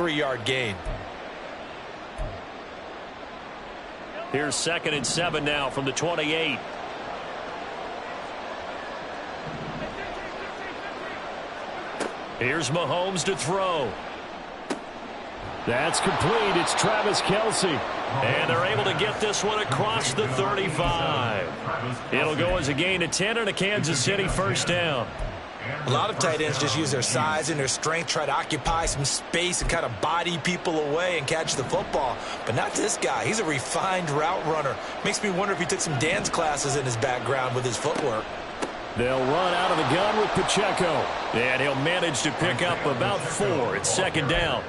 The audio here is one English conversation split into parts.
3-yard gain. Here's 2nd and 7 now from the 28. Here's Mahomes to throw. That's complete. It's Travis Kelce. And they're able to get this one across the 35. It'll go as a gain of 10 and a Kansas City first down. A lot of tight ends just use their size and their strength, try to occupy some space and kind of body people away and catch the football. But not this guy. He's a refined route runner. Makes me wonder if he took some dance classes in his background with his footwork. They'll run out of the gun with Pacheco. And he'll manage to pick up about 4. It's 2nd down.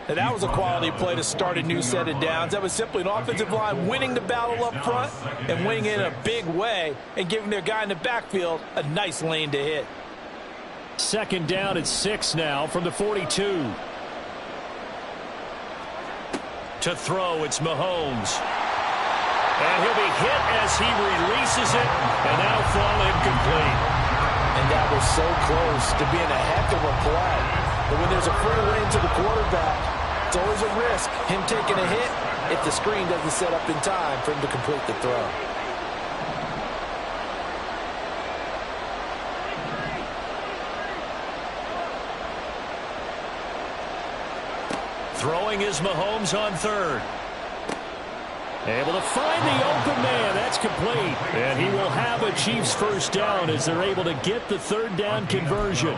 And that was a quality play to start a new set of downs. That was simply an offensive line winning the battle up front and winning it in a big way and giving their guy in the backfield a nice lane to hit. 2nd down at 6 now from the 42. To throw, it's Mahomes. And he'll be hit as he releases it, and that'll fall incomplete. And that was so close to being a heck of a play. But when there's a free lane to the quarterback, it's always a risk, him taking a hit, if the screen doesn't set up in time for him to complete the throw. Throwing is Mahomes on 3rd. Able to find the open man. That's complete. And he will have a Chiefs first down as they're able to get the 3rd down conversion.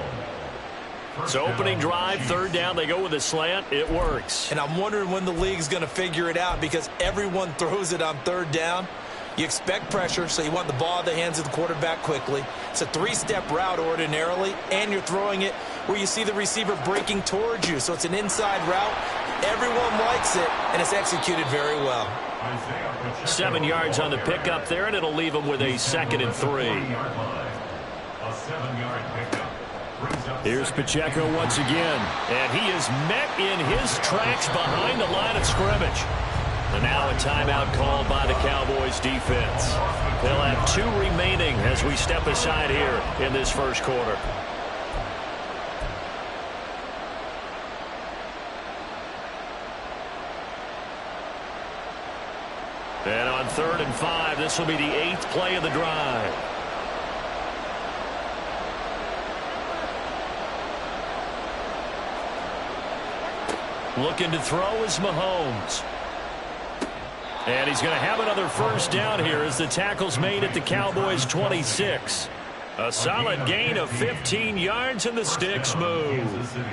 So opening drive, 3rd down. They go with a slant. It works. And I'm wondering when the league's going to figure it out because everyone throws it on 3rd down. You expect pressure, so you want the ball in the hands of the quarterback quickly. It's a 3-step route ordinarily, and you're throwing it where you see the receiver breaking towards you. So it's an inside route. Everyone likes it, and it's executed very well. 7 yards on the pickup there, and it'll leave him with a 2nd and 3. Here's Pacheco once again, and he is met in his tracks behind the line of scrimmage. And now a timeout called by the Cowboys defense. They'll have 2 remaining as we step aside here in this first quarter. And on 3rd and 5, this will be the 8th play of the drive. Looking to throw is Mahomes. And he's going to have another first down here as the tackle's made at the Cowboys' 26. A solid gain of 15 yards and the sticks move.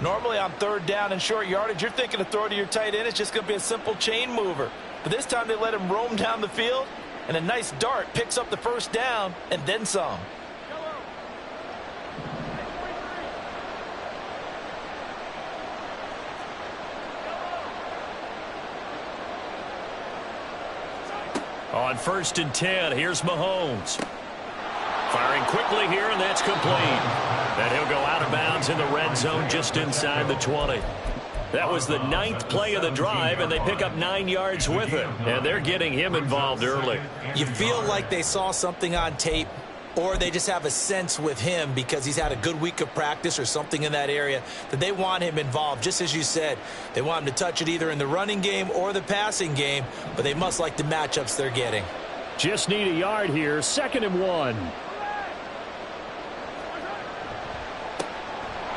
Normally on 3rd down and short yardage, you're thinking to throw to your tight end. It's just going to be a simple chain mover. But this time they let him roam down the field, and a nice dart picks up the first down and then some. On 1st and 10, here's Mahomes. Firing quickly here, and that's complete. And he'll go out of bounds in the red zone just inside the 20. That was the 9th play of the drive, and they pick up 9 yards with it. And they're getting him involved early. You feel like they saw something on tape, or they just have a sense with him because he's had a good week of practice or something in that area that they want him involved. Just as you said, they want him to touch it either in the running game or the passing game, but they must like the matchups they're getting. Just need a yard here, 2nd and 1.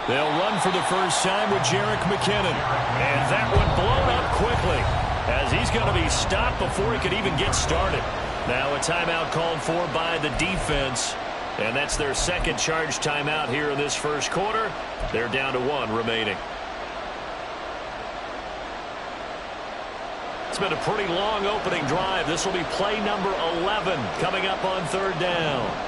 They'll run for the first time with Jerick McKinnon. And that one blown up quickly as he's going to be stopped before he could even get started. Now a timeout called for by the defense. And that's their 2nd charge timeout here in this first quarter. They're down to 1 remaining. It's been a pretty long opening drive. This will be play number 11 coming up on 3rd down.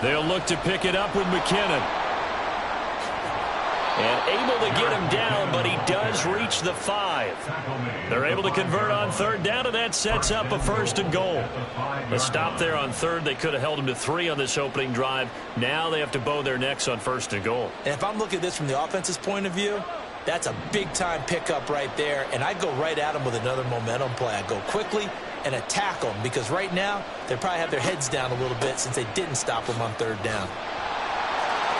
They'll look to pick it up with McKinnon. And able to get him down, but he does reach the 5. They're able to convert on 3rd down, and that sets up a 1st and goal. A stop there on 3rd. They could have held him to 3 on this opening drive. Now they have to bow their necks on 1st and goal. And if I'm looking at this from the offense's point of view, that's a big-time pickup right there, and I'd go right at him with another momentum play. I'd go quickly, and attack them, because right now they probably have their heads down a little bit since they didn't stop them on third down.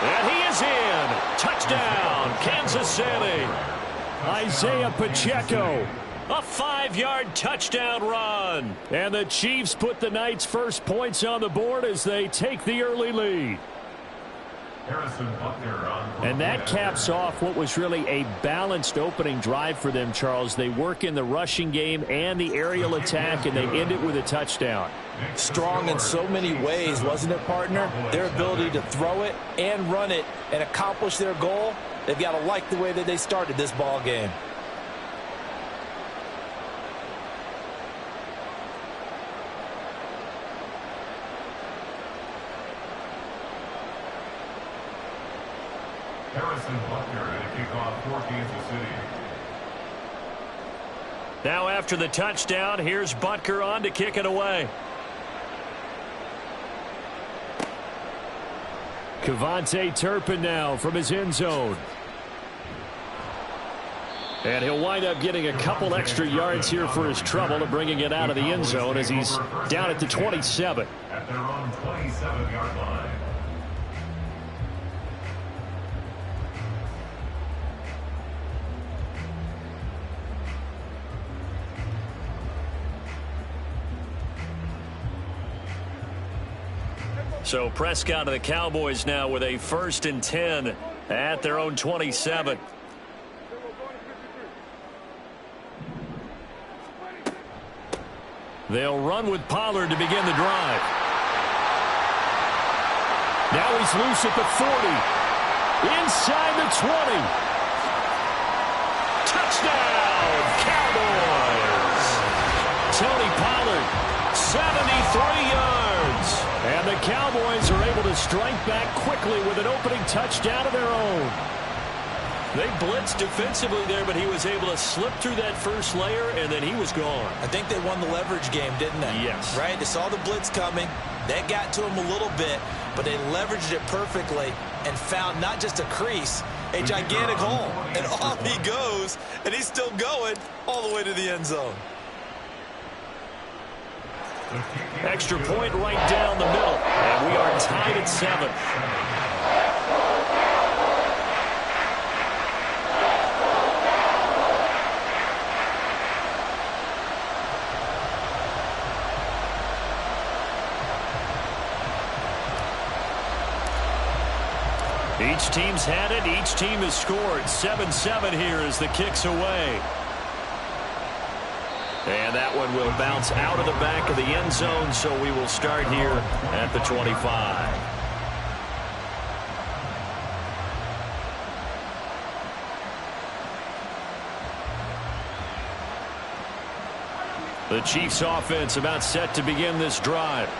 And he is in. Touchdown, Kansas City. Isaiah Pacheco. A 5-yard touchdown run. And the Chiefs put the Knights' first points on the board as they take the early lead. And that caps off what was really a balanced opening drive for them, Charles. They work in the rushing game and the aerial attack, and they end it with a touchdown. Strong in so many ways, wasn't it, partner? Their ability to throw it and run it and accomplish their goal, they've got to like the way that they started this ball game. Now after the touchdown, here's Butker on to kick it away. Kevontae Turpin now from his end zone. And he'll wind up getting a couple extra yards here for his trouble to bringing it out of the end zone as he's down at the 27. At their own 27-yard line. So Prescott of the Cowboys now with a 1st and 10 at their own 27. They'll run with Pollard to begin the drive. Now he's loose at the 40. Inside the 20. Touchdown, Cowboys. Tony Pollard, 73 yards. And the Cowboys are able to strike back quickly with an opening touchdown of their own. They blitzed defensively there, but he was able to slip through that first layer, and then he was gone. I think they won the leverage game, didn't they? Yes. Right? They saw the blitz coming. That got to him a little bit, but they leveraged it perfectly and found not just a crease, a gigantic hole. And off he goes, and he's still going all the way to the end zone. Extra point right down the middle, and we are tied at 7. Each team's had it. Each team has scored. 7-7 here as the kick's away. And that one will bounce out of the back of the end zone, so we will start here at the 25. The Chiefs offense about set to begin this drive.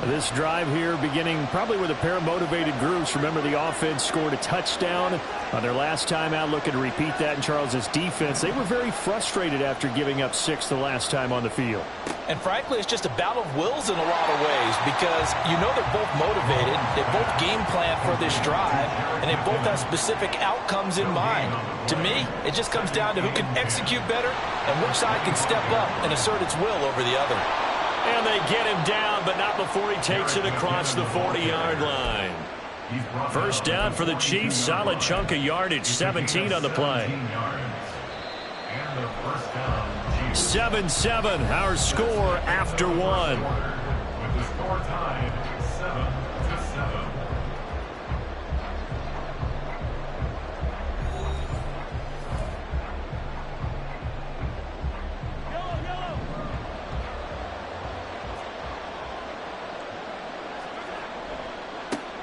This drive here beginning probably with a pair of motivated groups. Remember, the offense scored a touchdown on their last time out. Looking to repeat that in Charles's defense. They were very frustrated after giving up 6 the last time on the field. And frankly, it's just a battle of wills in a lot of ways, because you know they're both motivated. They both game plan for this drive, and they both have specific outcomes in mind. To me, it just comes down to who can execute better and which side can step up and assert its will over the other. And they get him down, but not before he takes it across the 40-yard line. First down for the Chiefs. Solid chunk of yardage. 17 on the play. 7-7, our score after 1. With the score tied 7-7.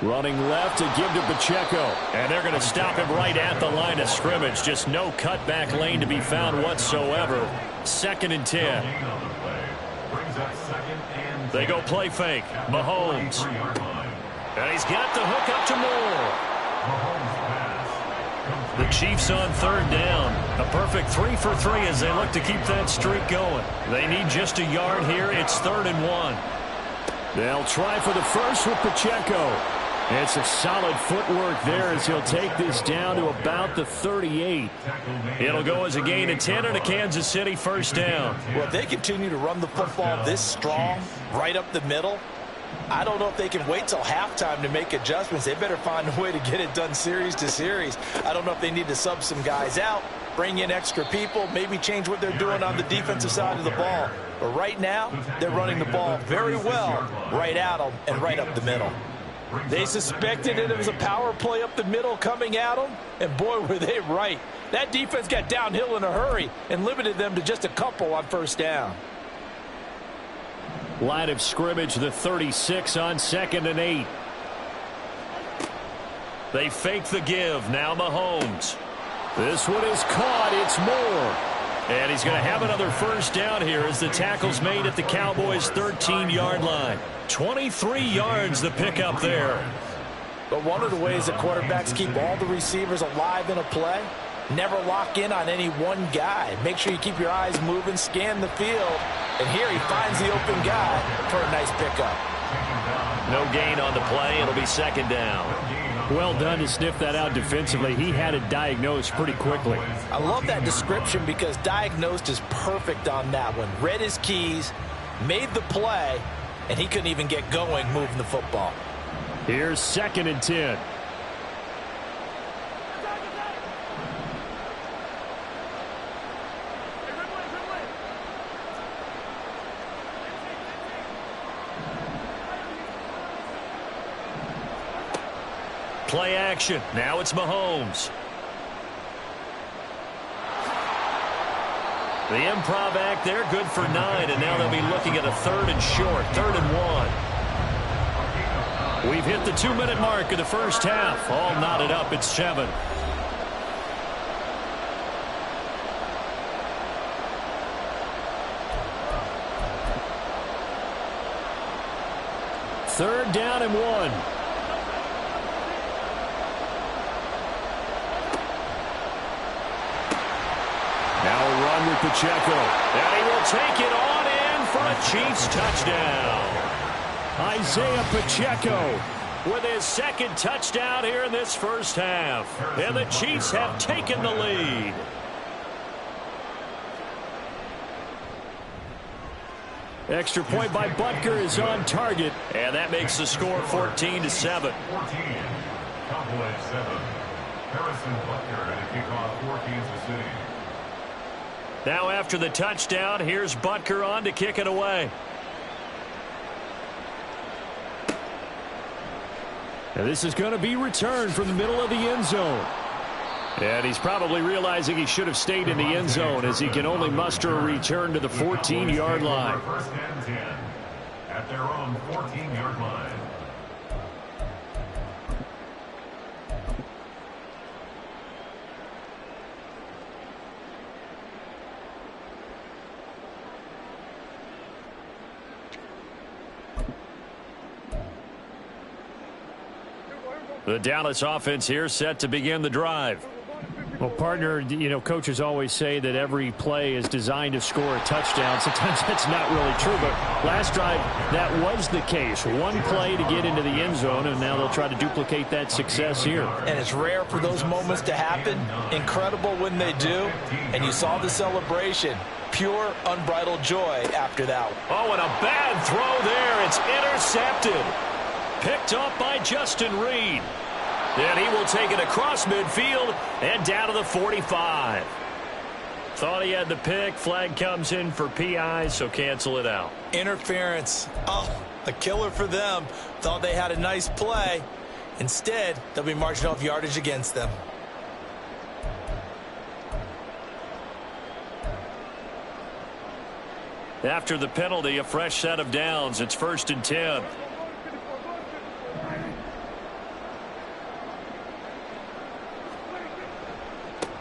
Running left to give to Pacheco. And they're going to stop him right at the line of scrimmage. Just no cutback lane to be found whatsoever. 2nd and 10. They go play fake. Mahomes. And he's got the hook up to Moore. The Chiefs on 3rd down. A perfect 3 for 3 as they look to keep that streak going. They need just a yard here. It's 3rd and 1. They'll try for the first with Pacheco. And some solid footwork there as he'll take this down to about the 38. It'll go as a gain of 10 and a Kansas City first down. Well, if they continue to run the football this strong, right up the middle, I don't know if they can wait till halftime to make adjustments. They better find a way to get it done series to series. I don't know if they need to sub some guys out, bring in extra people, maybe change what they're doing on the defensive side of the ball. But right now, they're running the ball very well right at them and right up the middle. They suspected it was a power play up the middle coming at them, and boy, were they right. That defense got downhill in a hurry and limited them to just a couple on first down. Line of scrimmage, the 36 on 2nd and 8. They fake the give. Now Mahomes. This one is caught. It's Moore. And he's going to have another first down here as the tackle's made at the Cowboys' 13-yard line. 23 yards the pickup there. But one of the ways that quarterbacks keep all the receivers alive in a play, never lock in on any one guy. Make sure you keep your eyes moving, scan the field. And here he finds the open guy for a nice pickup. No gain on the play. It'll be second down. Well done to sniff that out defensively. He had it diagnosed pretty quickly. I love that description because diagnosed is perfect on that one. Read his keys, made the play, and he couldn't even get going moving the football. Here's 2nd and 10. Play action. Now it's Mahomes. The improv act there, good for 9, and now they'll be looking at a 3rd and short, 3rd and 1. We've hit the 2-minute mark of the first half. All knotted up at 7. Third down and 1. Now a run with Pacheco. And he will take it on in for a Chiefs touchdown. Isaiah Pacheco with his 2nd touchdown here in this first half. And the Chiefs have taken the lead. Extra point by Butker is on target. And that makes the score 14-7. 14. Cowboys 7. Harrison Butker at a kickoff for Kansas City. Now after the touchdown, here's Butker on to kick it away. And this is going to be returned from the middle of the end zone. And he's probably realizing he should have stayed in the end zone as he can only muster a return to the 14-yard line. First and 10 at their own 14-yard line. The Dallas offense here set to begin the drive. Well, partner, you know, coaches always say that every play is designed to score a touchdown. Sometimes that's not really true, but last drive, that was the case. One play to get into the end zone, and now they'll try to duplicate that success here. And it's rare for those moments to happen. Incredible when they do. And you saw the celebration. Pure, unbridled joy after that. Oh, and a bad throw there. It's intercepted. Picked up by Justin Reed. And he will take it across midfield and down to the 45. Thought he had the pick. Flag comes in for PI, so cancel it out. Interference. Oh, a killer for them. Thought they had a nice play. Instead, they'll be marching off yardage against them. After the penalty, a fresh set of downs. It's 1st and 10.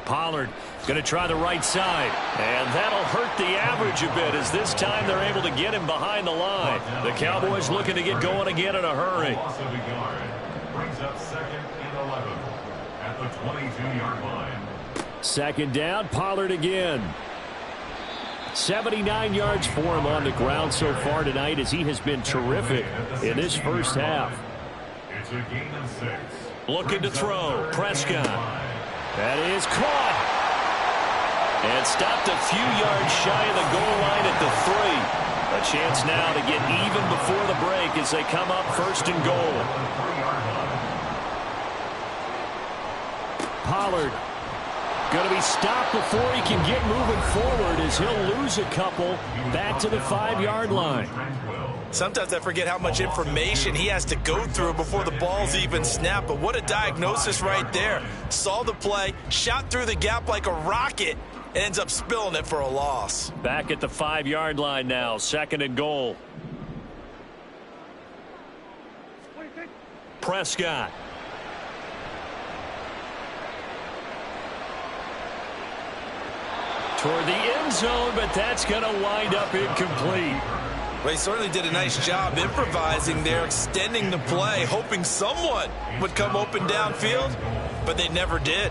Pollard going to try the right side. And that'll hurt the average a bit as this time they're able to get him behind the line. The Cowboys looking to get going again in a hurry. Loss of a yard brings up 2nd and 11 at the 22-yard line. 2nd down, Pollard again. 79 yards for him on the ground so far tonight as he has been terrific in this first half. It's a gain of 6. Looking to throw. Prescott. That is caught. And stopped a few yards shy of the goal line at the 3. A chance now to get even before the break as they come up 1st and goal. Pollard going to be stopped before he can get moving forward as he'll lose a couple back to the 5-yard line. Sometimes I forget how much information he has to go through before the ball's even snapped, but what a diagnosis right there. Saw the play, shot through the gap like a rocket, and ends up spilling it for a loss. Back at the 5-yard line now, 2nd and goal. Prescott. Toward the end zone, but that's going to wind up incomplete. Well, he certainly did a nice job improvising there, extending the play, hoping someone would come open downfield, but they never did.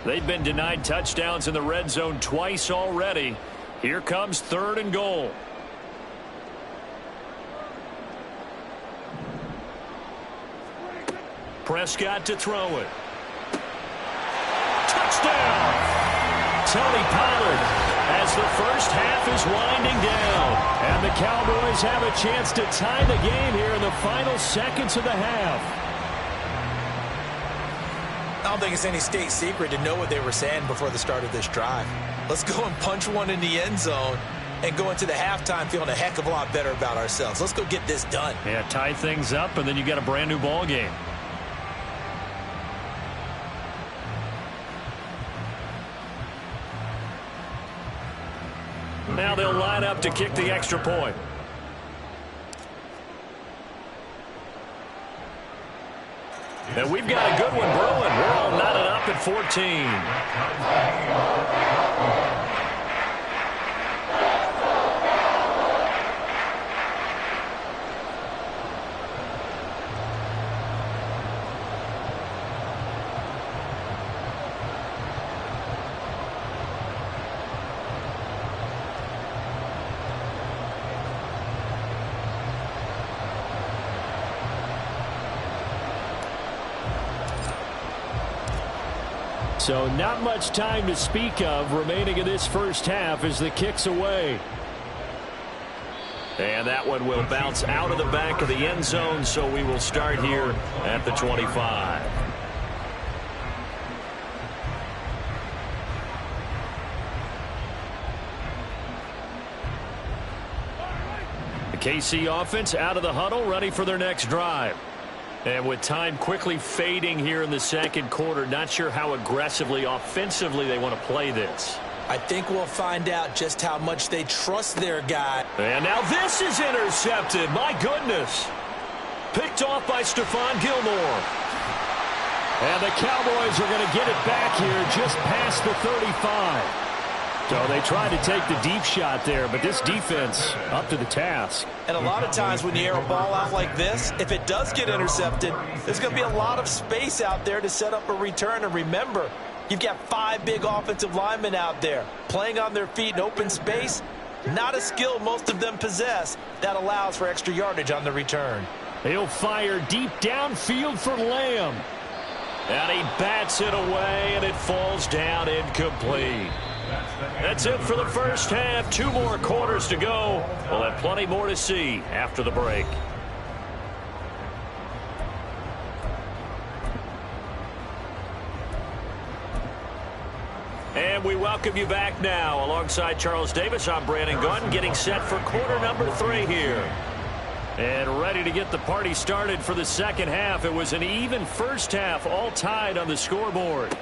They've been denied touchdowns in the red zone twice already. Here comes 3rd and goal. Prescott to throw it. Touchdown! Tony Pollard as the first half is winding down. And the Cowboys have a chance to tie the game here in the final seconds of the half. I don't think it's any state secret to know what they were saying before the start of this drive. Let's go and punch one in the end zone and go into the halftime feeling a heck of a lot better about ourselves. Let's go get this done. Yeah, tie things up, and then you got a brand new ball game. Now they'll line up to kick the extra point. And we've got a good one brewing. We're all knotted up at 14. So not much time to speak of remaining in this first half as the kick's away. And that one will bounce out of the back of the end zone, so we will start here at the 25. The KC offense out of the huddle, ready for their next drive. And with time quickly fading here in the second quarter, not sure how aggressively, offensively they want to play this. I think we'll find out just how much they trust their guy. And now this is intercepted. My goodness. Picked off by Stephon Gilmore. And the Cowboys are going to get it back here just past the 35. So they tried to take the deep shot there, but this defense up to the task. And a lot of times when you air a ball out like this, if it does get intercepted, there's going to be a lot of space out there to set up a return. And remember, you've got 5 big offensive linemen out there playing on their feet in open space. Not a skill most of them possess that allows for extra yardage on the return. He'll fire deep downfield for Lamb. And he bats it away, and it falls down incomplete. That's it for the first half. 2 more quarters to go. We'll have plenty more to see after the break. And we welcome you back now. Alongside Charles Davis, I'm Brandon Gunn, getting set for quarter number 3 here. And ready to get the party started for the second half. It was an even first half, all tied on the scoreboard.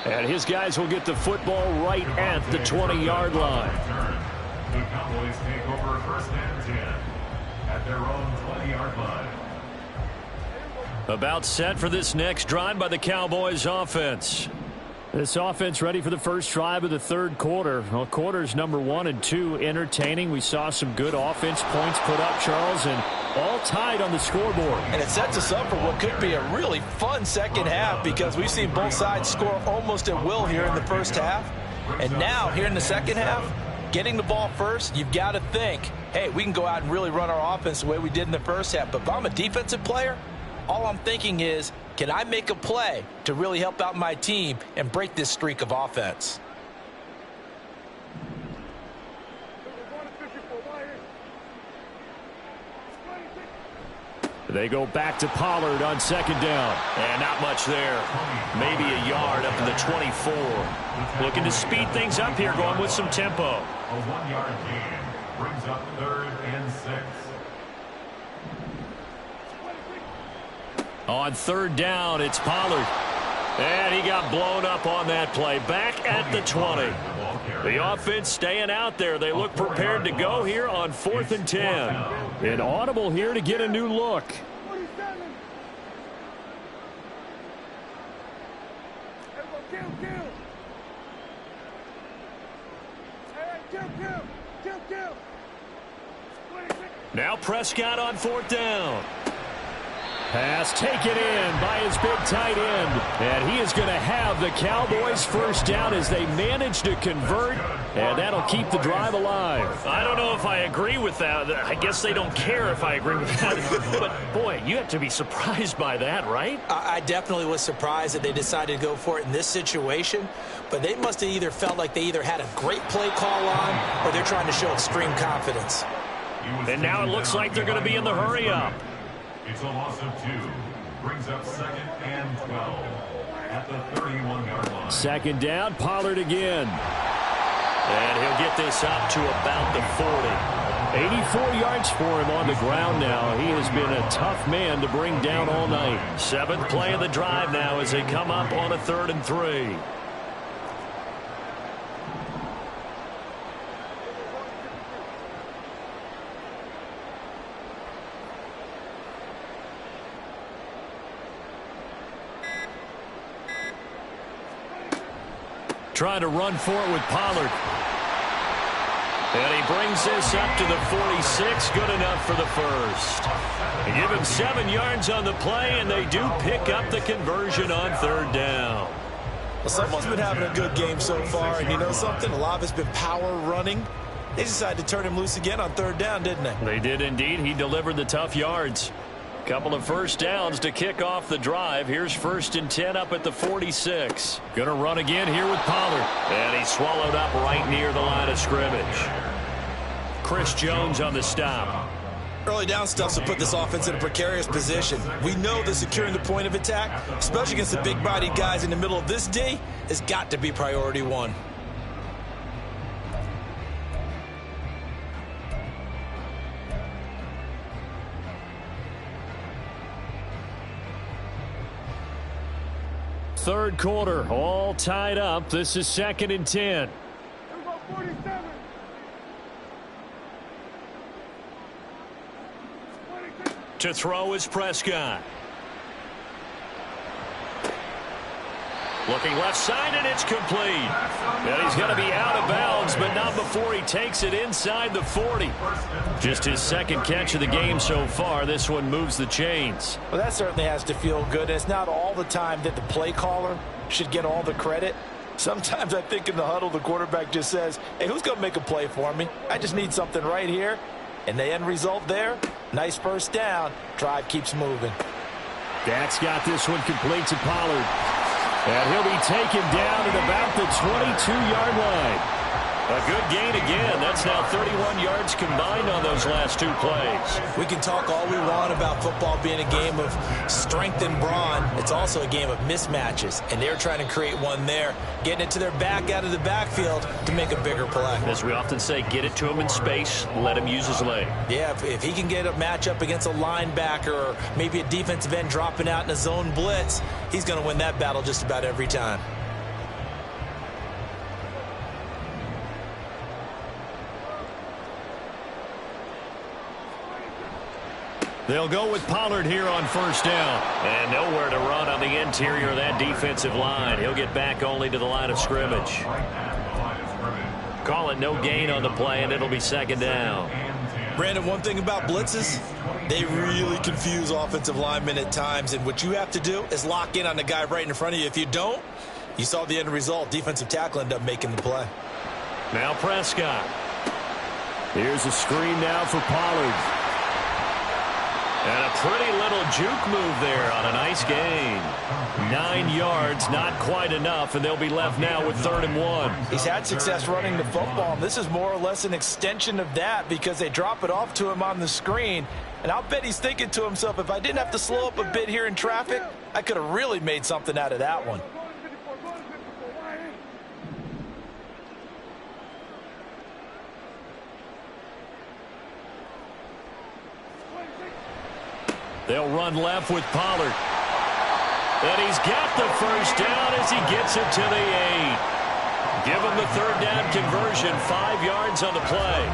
And his guys will get the football right at the 20-yard line. The Cowboys take over 1st and 10 at their own 20-yard line. About set for this next drive by the Cowboys offense. This offense ready for the first drive of the third quarter. Well, quarters number 1 and 2 entertaining. We saw some good offense points put up, Charles, and all tied on the scoreboard. And it sets us up for what could be a really fun second half because we've seen both sides score almost at will here in the first half. And now, here in the second half, getting the ball first, you've got to think, hey, we can go out and really run our offense the way we did in the first half. But if I'm a defensive player, all I'm thinking is, can I make a play to really help out my team and break this streak of offense? They go back to Pollard on second down. And not much there. Maybe a yard up to the 24. Looking to speed things up here, going with some tempo. A 1-yard gain brings up 3rd and 6. On third down, it's Pollard. And he got blown up on that play. Back at the 20. The offense staying out there. They look prepared to go here on 4th and 10. An audible here to get a new look. Now Prescott on 4th down. Pass taken in by his big tight end. And he is going to have the Cowboys first down as they manage to convert. And that'll keep the drive alive. I don't know if I agree with that. I guess they don't care if I agree with that. But, boy, you have to be surprised by that, right? I definitely was surprised that they decided to go for it in this situation. But they must have either felt like they either had a great play call on or they're trying to show extreme confidence. And now it looks like they're going to be in the hurry-up. It's a loss of 2. Brings up 2nd and 12 at the 31-yard line. Second down, Pollard again. And he'll get this up to about the 40. 84 yards for him on the ground now. He has been a tough man to bring down all night. 7th play of the drive now as they come up on a 3rd and 3. Trying to run for it with Pollard. And he brings this up to the 46. Good enough for the first. They give him 7 yards on the play, and they do pick up the conversion on 3rd down. Well, someone's been having a good game so far, and you know something? A lot of it's been power running. They decided to turn him loose again on 3rd down, didn't they? They did indeed. He delivered the tough yards. Couple of first downs to kick off the drive. Here's 1st and 10 up at the 46. Gonna run again here with Pollard. And he's swallowed up right near the line of scrimmage. Chris Jones on the stop. Early down stuff to put this offense in a precarious position. We know that securing the point of attack, especially against the big-bodied guys in the middle of this D, has got to be priority 1. Third quarter, all tied up. This is 2nd and 10. To throw is Prescott. Looking left side, and it's complete. And he's going to be out of bounds, but not before he takes it inside the 40. Just his 2nd catch of the game so far. This one moves the chains. Well, that certainly has to feel good. It's not all the time that the play caller should get all the credit. Sometimes I think in the huddle, the quarterback just says, hey, who's going to make a play for me? I just need something right here. And the end result there, nice first down. Drive keeps moving. Dak's got this one complete to Pollard. And he'll be taken down at about the 22-yard line. A good gain again. That's now 31 yards combined on those last 2 plays. We can talk all we want about football being a game of strength and brawn. It's also a game of mismatches, and they're trying to create one there, getting it to their back out of the backfield to make a bigger play. As we often say, get it to him in space, let him use his leg. Yeah, if he can get a matchup against a linebacker or maybe a defensive end dropping out in a zone blitz, he's going to win that battle just about every time. They'll go with Pollard here on 1st down. And nowhere to run on the interior of that defensive line. He'll get back only to the line of scrimmage. Call it no gain on the play, and it'll be 2nd down. Brandon, one thing about blitzes, they really confuse offensive linemen at times, and what you have to do is lock in on the guy right in front of you. If you don't, You saw the end result. Defensive tackle ended up making the play. Now Prescott. Here's a screen now for Pollard. And a pretty little juke move there on a nice gain. 9 yards, not quite enough, and they'll be left now with 3rd and 1. He's had success running the football, and this is more or less an extension of that because they drop it off to him on the screen. And I'll bet he's thinking to himself, if I didn't have to slow up a bit here in traffic, I could have really made something out of that one. They'll run left with Pollard. And he's got the first down as he gets it to the 8. Give him the 3rd down conversion, 5 yards on the play.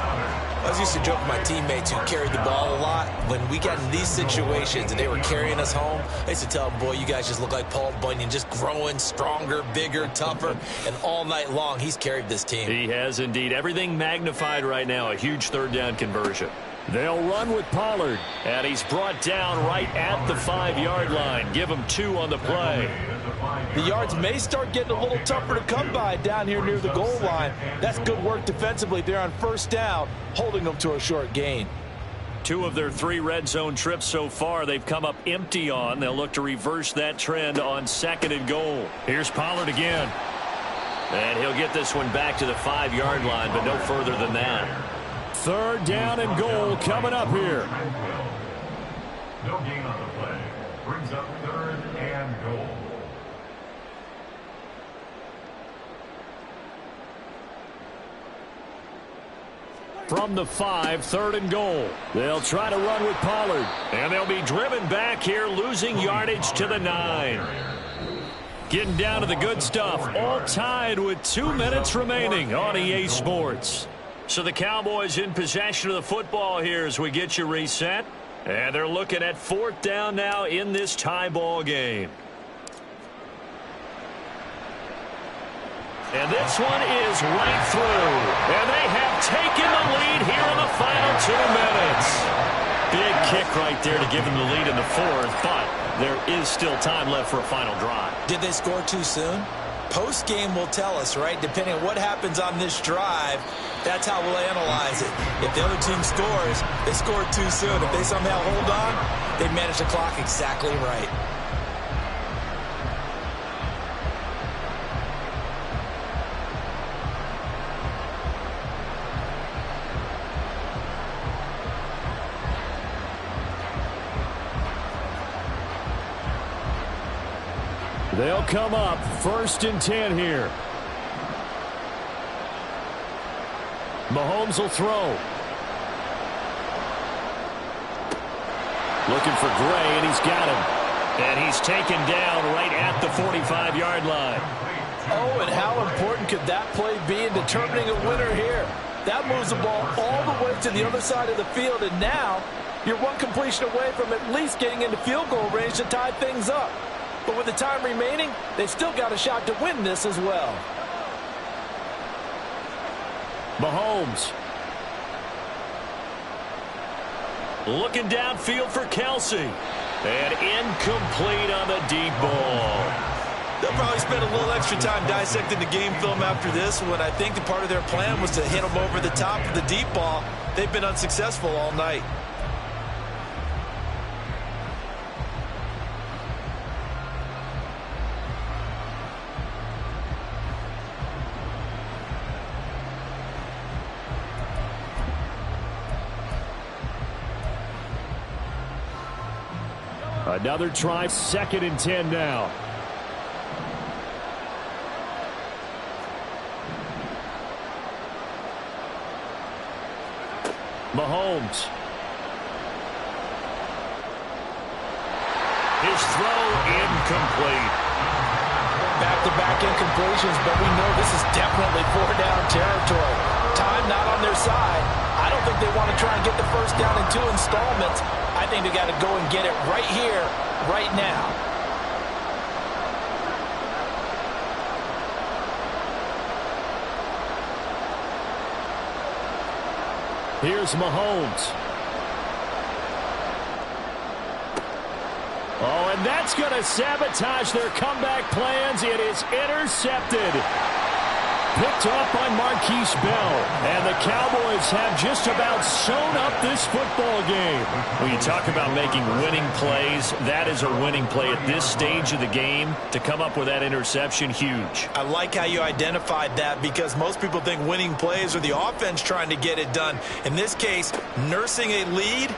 I was used to joke with my teammates who carried the ball a lot. When we got in these situations and they were carrying us home, I used to tell them, boy, you guys just look like Paul Bunyan, just growing stronger, bigger, tougher. And all night long, he's carried this team. He has indeed. Everything magnified right now, a huge 3rd down conversion. They'll run with Pollard. And he's brought down right at the 5-yard line. Give him 2 on the play. The yards may start getting a little tougher to come by down here near the goal line. That's good work defensively there on 1st down, holding them to a short gain. 2 of their 3 red zone trips so far they've come up empty on. They'll look to reverse that trend on 2nd and goal. Here's Pollard again. And he'll get this one back to the 5-yard line, but no further than that. 3rd down and goal coming up here. No gain on the play. Brings up 3rd and goal. From the 5, 3rd and goal. They'll try to run with Pollard. And they'll be driven back here, losing yardage to the 9. Getting down to the good stuff. All tied with 2 minutes remaining on EA Sports. So the Cowboys in possession of the football here as we get you reset. And they're looking at 4th down now in this tie ball game. And this one is right through. And they have taken the lead here in the final 2 minutes. Big kick right there to give them the lead in the 4th, but there is still time left for a final drive. Did they score too soon? Post-game will tell us, right? Depending on what happens on this drive, that's how we'll analyze it. If the other team scores, they scored too soon. If they somehow hold on, they manage the clock exactly right. They'll come up 1st and 10 here. Mahomes will throw. Looking for Gray, and he's got him. And he's taken down right at the 45-yard line. Oh, and how important could that play be in determining a winner here? That moves the ball all the way to the other side of the field, and now you're one completion away from at least getting into field goal range to tie things up. But with the time remaining, they've still got a shot to win this as well. Mahomes. Looking downfield for Kelsey. And incomplete on the deep ball. They'll probably spend a little extra time dissecting the game film after this when I think the part of their plan was to hit them over the top of the deep ball. They've been unsuccessful all night. Another try, 2nd and 10 now. Mahomes. His throw incomplete. Back-to-back incompletions, but we know this is definitely 4-down territory. Time not on their side. I don't think they want to try and get the first down in 2 installments. I think they got to go and get it right here, right now. Here's Mahomes. Oh, and And that's going to sabotage their comeback plans. It is intercepted. Picked off by Marquise Bell. And the Cowboys have just about sewn up this football game. When you talk about making winning plays, that is a winning play at this stage of the game. To come up with that interception, huge. I like how you identified that, because most people think winning plays are the offense trying to get it done. In this case, nursing a lead,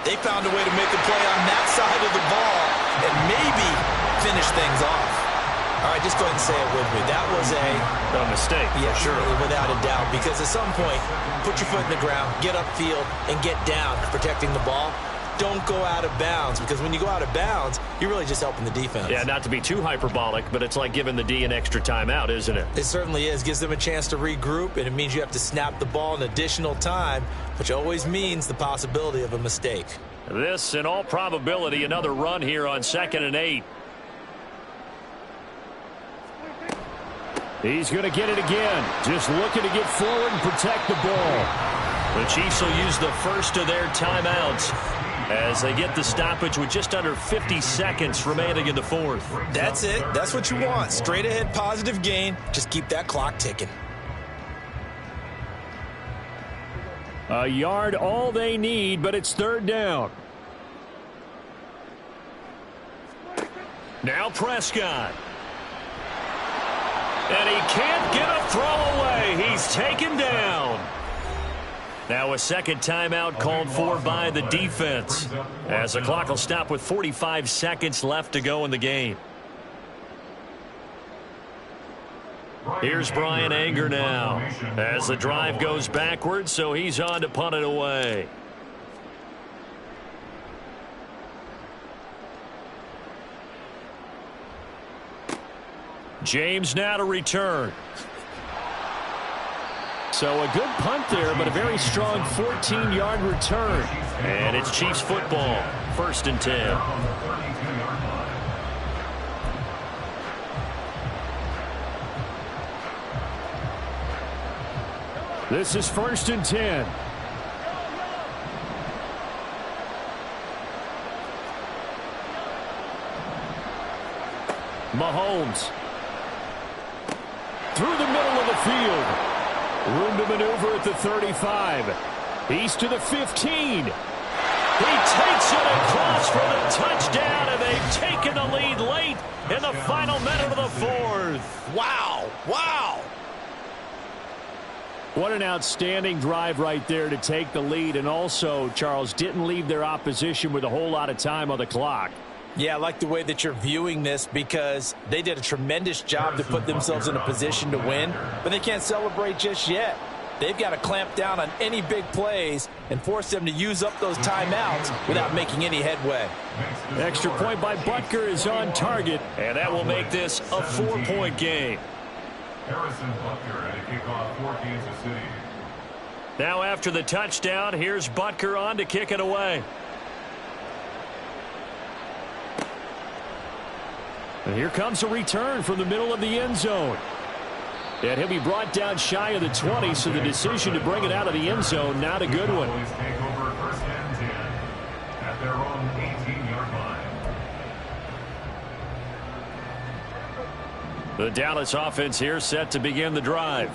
they found a way to make a play on that side of the ball and maybe finish things off. All right, just go ahead and say it with me. That was A mistake. Yeah, sure, without a doubt. Because at some point, put your foot in the ground, get upfield, and get down protecting the ball. Don't go out of bounds, because when you go out of bounds, you're really just helping the defense. Yeah, not to be too hyperbolic, but it's like giving the D an extra timeout, isn't it? It certainly is. Gives them a chance to regroup, and it means you have to snap the ball an additional time, which always means the possibility of a mistake. This, in all probability, another run here on 2nd and 8. He's going to get it again. Just looking to get forward and protect the ball. The Chiefs will use the first of their timeouts as they get the stoppage with just under 50 seconds remaining in the fourth. That's it. That's what you want. Straight ahead positive gain. Just keep that clock ticking. A yard all they need, but it's 3rd down. Now Prescott. And he can't get a throw away. He's taken down. Now a second timeout called for by the defense, as the clock will stop with 45 seconds left to go in the game. Here's Brian Anger now as the drive goes backwards, so he's on to punt it away. James now to return. So a good punt there, but a very strong 14-yard return. And it's Chiefs football, 1st and 10. This is 1st and 10. Mahomes. Through the middle of the field. Room to maneuver at the 35. He's to the 15. He takes it across for the touchdown, and they've taken the lead late in the final minute of the fourth. Wow. Wow. What an outstanding drive right there to take the lead, and also, Charles, didn't leave their opposition with a whole lot of time on the clock. Yeah, I like the way that you're viewing this, because they did a tremendous job to put themselves in a position to win, but they can't celebrate just yet. They've got to clamp down on any big plays and force them to use up those timeouts without making any headway. Extra point by Butker is on target, and that will make this a 4-point game. Harrison Butker at a kickoff for Kansas City. Now after the touchdown, here's Butker on to kick it away. And here comes a return from the middle of the end zone. And he'll be brought down shy of the 20, so the decision to bring it out of the end zone, not a good one. Take over 1st and 10 at their own 18-yard line. The Dallas offense here set to begin the drive.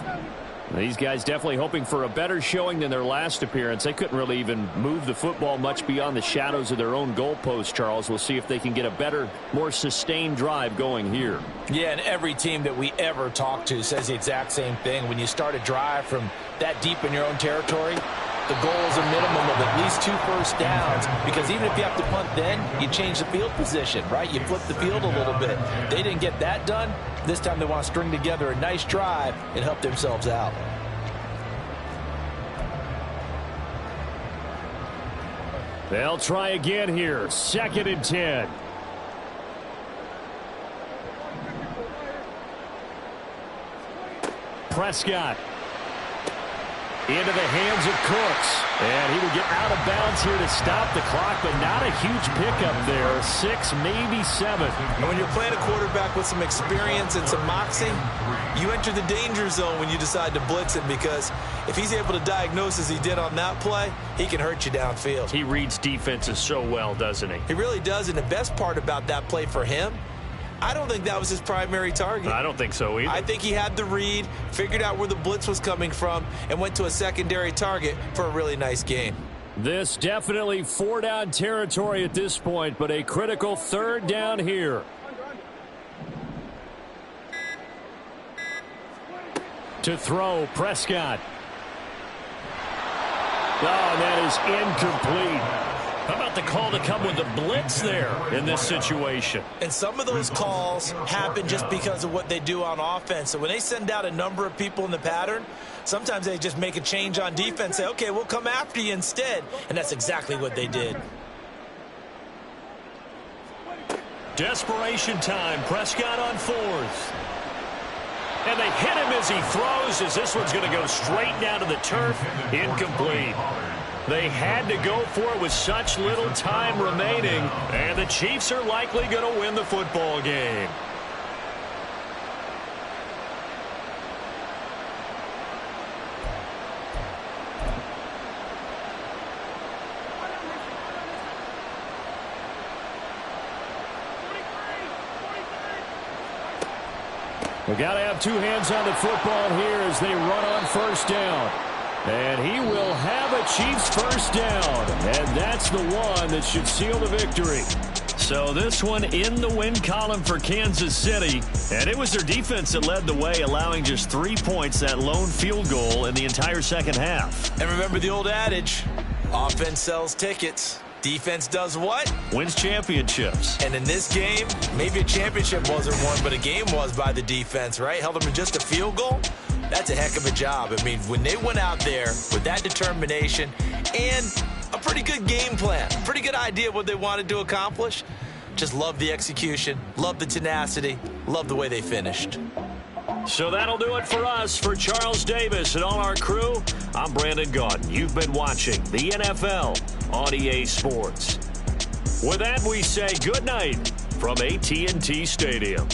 These guys definitely hoping for a better showing than their last appearance. They couldn't really even move the football much beyond the shadows of their own goalpost, Charles. We'll see if they can get a better, more sustained drive going here. Yeah, and every team that we ever talk to says the exact same thing. When you start a drive from that deep in your own territory, the goal is a minimum of at least 2 first downs, because even if you have to punt then, you change the field position, right? You flip the field a little bit. They didn't get that done. This time they want to string together a nice drive and help themselves out. They'll try again here. 2nd and 10. Prescott. Into the hands of Cooks. And he will get out of bounds here to stop the clock, but not a huge pickup there. 6, maybe 7. And when you're playing a quarterback with some experience and some moxie, you enter the danger zone when you decide to blitz him, because if he's able to diagnose as he did on that play, he can hurt you downfield. He reads defenses so well, doesn't he? He really does, and the best part about that play for him, I don't think that was his primary target. I don't think so either. I think he had the read, figured out where the blitz was coming from, and went to a secondary target for a really nice gain. This definitely 4-down territory at this point, but a critical 3rd down here. To throw, Prescott. Oh, that is incomplete. How about the call to come with the blitz there in this situation? And some of those calls happen just because of what they do on offense. So when they send out a number of people in the pattern, sometimes they just make a change on defense, say, okay, we'll come after you instead. And that's exactly what they did. Desperation time. Prescott on 4th. And they hit him as he throws, as this one's going to go straight down to the turf. Incomplete. They had to go for it with such little time remaining, and the Chiefs are likely going to win the football game. We've got to have 2 hands on the football here as they run on 1st down. And he will have a Chiefs 1st down. And that's the one that should seal the victory. So this one in the win column for Kansas City. And it was their defense that led the way, allowing just 3 points, that lone field goal in the entire second half. And remember the old adage, offense sells tickets. Defense does what? Wins championships. And in this game, maybe a championship wasn't won, but a game was by the defense, right? Held them to just a field goal. That's a heck of a job. I mean, when they went out there with that determination and a pretty good game plan, pretty good idea of what they wanted to accomplish, just love the execution, love the tenacity, love the way they finished. So that'll do it for us. For Charles Davis and all our crew, I'm Brandon Gaudin. You've been watching the NFL on EA Sports. With that, we say good night from AT&T Stadium.